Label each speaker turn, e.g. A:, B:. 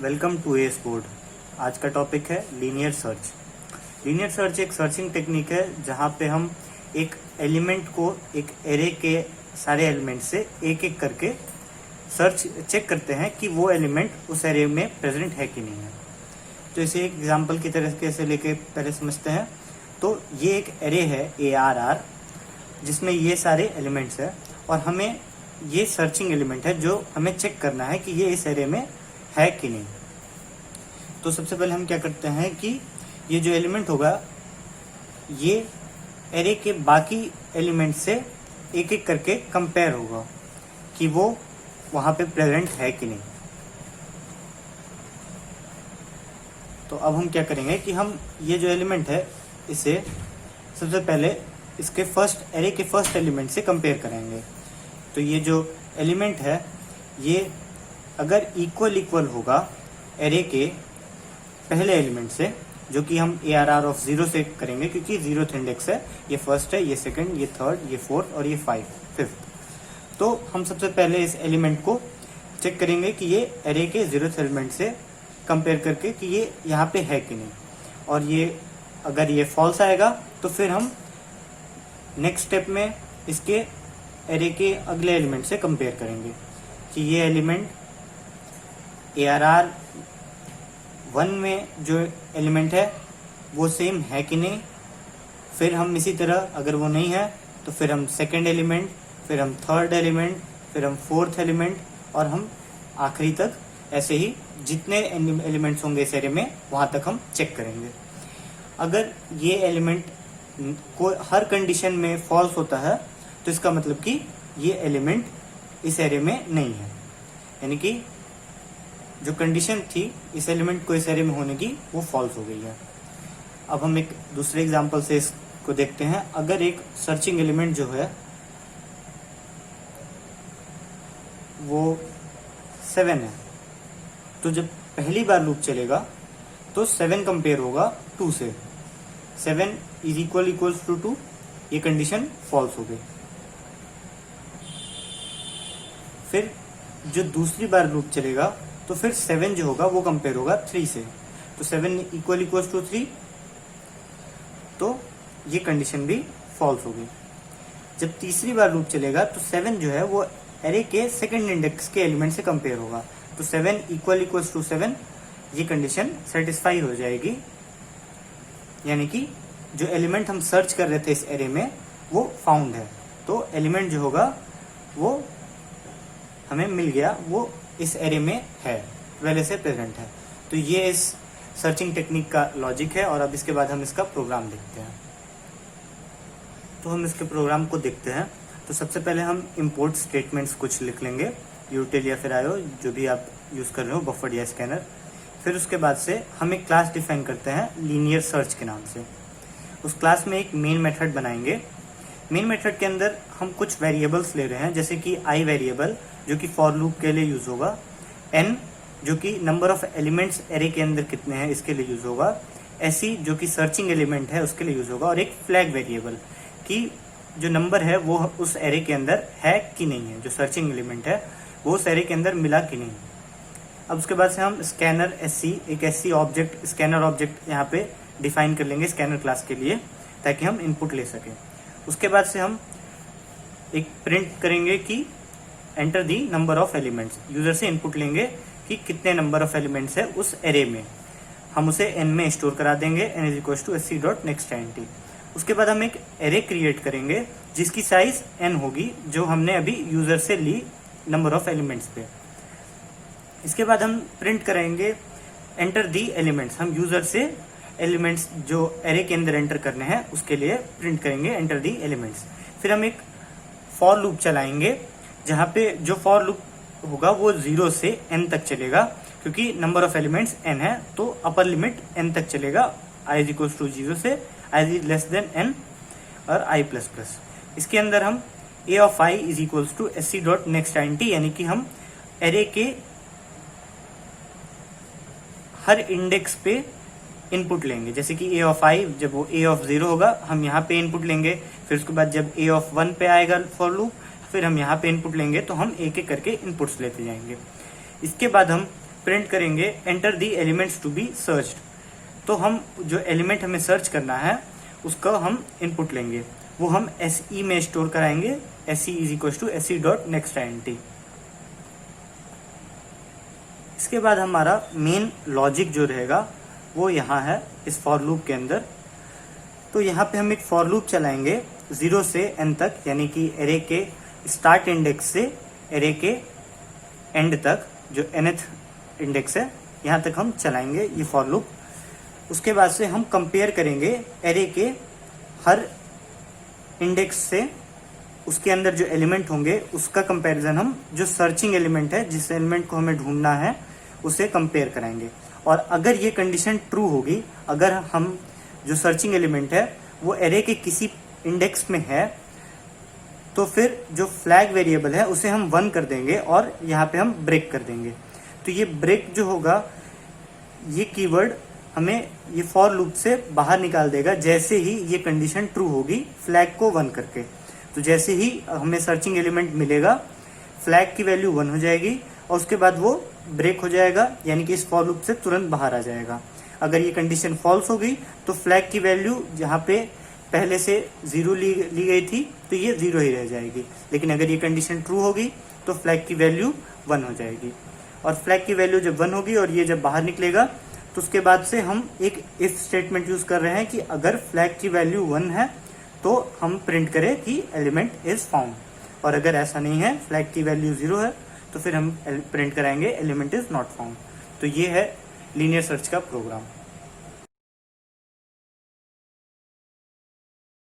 A: Welcome to S board. आज का topic है लीनियर सर्च। लीनियर सर्च एक सर्चिंग टेक्निक है जहाँ पे हम एक एलिमेंट को एक एरे के सारे एलिमेंट से एक एक करके सर्च चेक करते हैं कि वो एलिमेंट उस एरे में प्रेजेंट है कि नहीं है। तो इसे एक एग्जांपल की तरह से लेके पहले समझते हैं। तो ये एक एरे है ARR जिसमें ये सारे एलिमेंट्स है और हमें ये सर्चिंग एलिमेंट है जो हमें चेक करना है कि ये इस एरे में है कि नहीं। तो सबसे पहले हम क्या करते हैं कि ये जो एलिमेंट होगा ये एरे के बाकी एलिमेंट से एक एक करके कंपेयर होगा कि वो वहां पे प्रेजेंट है कि नहीं। तो अब हम क्या करेंगे कि हम ये जो एलिमेंट है इसे सबसे पहले इसके एरे के फर्स्ट एलिमेंट से कंपेयर करेंगे। तो ये जो एलिमेंट है ये अगर इक्वल होगा एरे के पहले एलिमेंट से, जो कि हम ARR ऑफ 0 से करेंगे क्योंकि 0th इंडेक्स है, ये फर्स्ट है, ये सेकंड, ये थर्ड, ये फोर्थ और ये फिफ्थ। तो हम सबसे पहले इस एलिमेंट को चेक करेंगे कि ये एरे के 0th एलिमेंट से कंपेयर करके कि ये यहाँ पे है कि नहीं। और ये अगर ये फॉल्स आएगा तो फिर हम नेक्स्ट स्टेप में इसके एरे के अगले एलिमेंट से कंपेयर करेंगे कि ये एलिमेंट ARR 1 में जो एलिमेंट है वो सेम है कि नहीं। फिर हम इसी तरह अगर वो नहीं है तो फिर हम सेकंड एलिमेंट, फिर हम थर्ड एलिमेंट, फिर हम फोर्थ एलिमेंट और हम आखिरी तक ऐसे ही जितने एलिमेंट्स होंगे इस एरे में वहां तक हम चेक करेंगे। अगर ये एलिमेंट को हर कंडीशन में फॉल्स होता है तो इसका मतलब कि ये एलिमेंट इस एरे में नहीं है, यानी कि जो कंडीशन थी इस एलिमेंट को इस एरे में होने की वो फॉल्स हो गई है। अब हम एक दूसरे एग्जांपल से इसको देखते हैं। अगर एक सर्चिंग एलिमेंट जो है वो 7 है तो जब पहली बार लूप चलेगा तो 7 कंपेयर होगा 2 से। 7 इज इक्वल्स टू 2, ये कंडीशन फॉल्स हो गई। फिर जो दूसरी बार लूप चलेगा तो फिर 7 जो होगा वो कंपेयर होगा 3 से। तो 7 इक्वल्स टू 3, तो ये कंडीशन भी फॉल्स हो गई। जब तीसरी बार लूप चलेगा तो 7 जो है वो एरे के सेकंड इंडेक्स के एलिमेंट से कंपेयर होगा। तो 7 इक्वल्स टू 7, ये कंडीशन सेटिस्फाई हो जाएगी, यानी कि जो एलिमेंट हम सर्च कर रहे थे इस एरे में वो फाउंड है। तो एलिमेंट जो होगा वो हमें मिल गया, वो इस एरे में है, पहले से प्रेजेंट है। तो ये इस सर्चिंग टेक्निक का लॉजिक है। और अब इसके बाद हम इसका प्रोग्राम देखते हैं। तो हम इसके प्रोग्राम को देखते हैं। तो सबसे पहले हम इंपोर्ट स्टेटमेंट्स कुछ लिख लेंगे, यूटिल या फिर IO जो भी आप यूज कर रहे हो, बफर या स्कैनर। फिर उसके बाद से हम एक क्लास डिफाइन करते हैं लीनियर सर्च के नाम से। उस क्लास में एक मेन मेथड बनाएंगे। मेन मेथड के अंदर हम कुछ वेरिएबल्स ले रहे हैं, जैसे कि I वेरिएबल जो कि फॉर लूप के लिए यूज होगा, N जो कि नंबर ऑफ एलिमेंट्स एरे के अंदर कितने हैं इसके लिए यूज होगा, SE जो कि सर्चिंग एलिमेंट है उसके लिए यूज होगा, और एक फ्लैग वेरिएबल कि जो नंबर है वो उस एरे के अंदर है कि नहीं है, जो सर्चिंग एलिमेंट है वो उस एरे के अंदर मिला कि नहीं। अब उसके बाद से हम स्कैनर SC, एक SC ऑब्जेक्ट, स्कैनर ऑब्जेक्ट यहाँ पे डिफाइन कर लेंगे स्कैनर क्लास के लिए, ताकि हम इनपुट ले सकें। उसके बाद से हम एक प्रिंट करेंगे कि enter the number of elements. User से इनपुट लेंगे कि कितने नंबर ऑफ एलिमेंट्स है उस एरे में, हम उसे n में स्टोर करा देंगे, n is equal to sc.nextInt। उसके बाद हम एक एरे क्रिएट करेंगे जिसकी साइज n होगी, जो हमने अभी यूजर से ली नंबर ऑफ एलिमेंट्स पे। इसके बाद हम प्रिंट करेंगे एंटर दी एलिमेंट्स। हम यूजर से एलिमेंट्स जो एरे के अंदर एंटर करने हैं उसके लिए प्रिंट करेंगे एंटर दी एलिमेंट्स। फिर हम एक फॉर लूप चलाएंगे जहाँ पे जो फॉर लूप होगा वो 0 से n तक चलेगा, क्योंकि नंबर ऑफ एलिमेंट्स n है तो अपर लिमिट n तक चलेगा, i इज इक्वल टू 0 से i is less than n और i प्लस प्लस। इसके अंदर हम a of i is equal to sc.nextInt, यानी कि हम एरे के हर इंडेक्स पे इनपुट लेंगे। जैसे कि a ऑफ i जब वो a ऑफ 0 होगा हम यहाँ पे इनपुट लेंगे, फिर उसके बाद जब a ऑफ 1 पे आएगा फॉर लूप फिर हम यहाँ पे इनपुट लेंगे, तो हम एक एक करके इनपुट्स लेते जाएंगे। इसके बाद हम प्रिंट करेंगे enter the elements to be searched. तो हम जो एलिमेंट हमें सर्च करना है उसका हम इनपुट लेंगे, वो हम SE में स्टोर कराएंगे। SE is equal to SE.NextInt। इसके बाद हमारा मेन लॉजिक जो रहेगा वो यहाँ है इस फॉर लूप के अंदर। तो यहाँ पे हम एक फॉर लूप चलाएंगे 0 से n तक, यानी कि एरे के स्टार्ट इंडेक्स से एरे के एंड तक, जो nth इंडेक्स है यहाँ तक हम चलाएंगे ये फॉर लूप। उसके बाद से हम कंपेयर करेंगे एरे के हर इंडेक्स से, उसके अंदर जो एलिमेंट होंगे उसका कंपैरिजन हम जो सर्चिंग एलिमेंट है, जिस एलिमेंट को हमें ढूंढना है उसे कंपेयर कराएंगे। और अगर ये कंडीशन ट्रू होगी, अगर हम जो सर्चिंग एलिमेंट है वो एरे के किसी इंडेक्स में है, तो फिर जो फ्लैग वेरिएबल है उसे हम 1 कर देंगे और यहाँ पे हम ब्रेक कर देंगे। तो ये ब्रेक जो होगा, ये कीवर्ड हमें ये फॉर लूप से बाहर निकाल देगा जैसे ही ये कंडीशन ट्रू होगी फ्लैग को 1 करके। तो जैसे ही हमें सर्चिंग एलिमेंट मिलेगा, फ्लैग की वैल्यू 1 हो जाएगी और उसके बाद वो ब्रेक हो जाएगा, यानी कि इस फॉर लूप से तुरंत बाहर आ जाएगा। अगर ये कंडीशन फॉल्स होगी तो फ्लैग की वैल्यू जहाँ पे पहले से 0 ली गई थी तो ये 0 ही रह जाएगी। लेकिन अगर ये कंडीशन ट्रू होगी तो फ्लैग की वैल्यू 1 हो जाएगी। और फ्लैग की वैल्यू जब 1 होगी और ये जब बाहर निकलेगा तो उसके बाद से हम एक इफ स्टेटमेंट यूज कर रहे हैं कि अगर फ्लैग की वैल्यू 1 है तो हम प्रिंट करें कि एलिमेंट इज फाउंड, और अगर ऐसा नहीं है, फ्लैग की वैल्यू 0 है, तो फिर हम प्रिंट कराएंगे एलिमेंट इज नॉट फाउंड। तो ये है लीनियर सर्च का प्रोग्राम।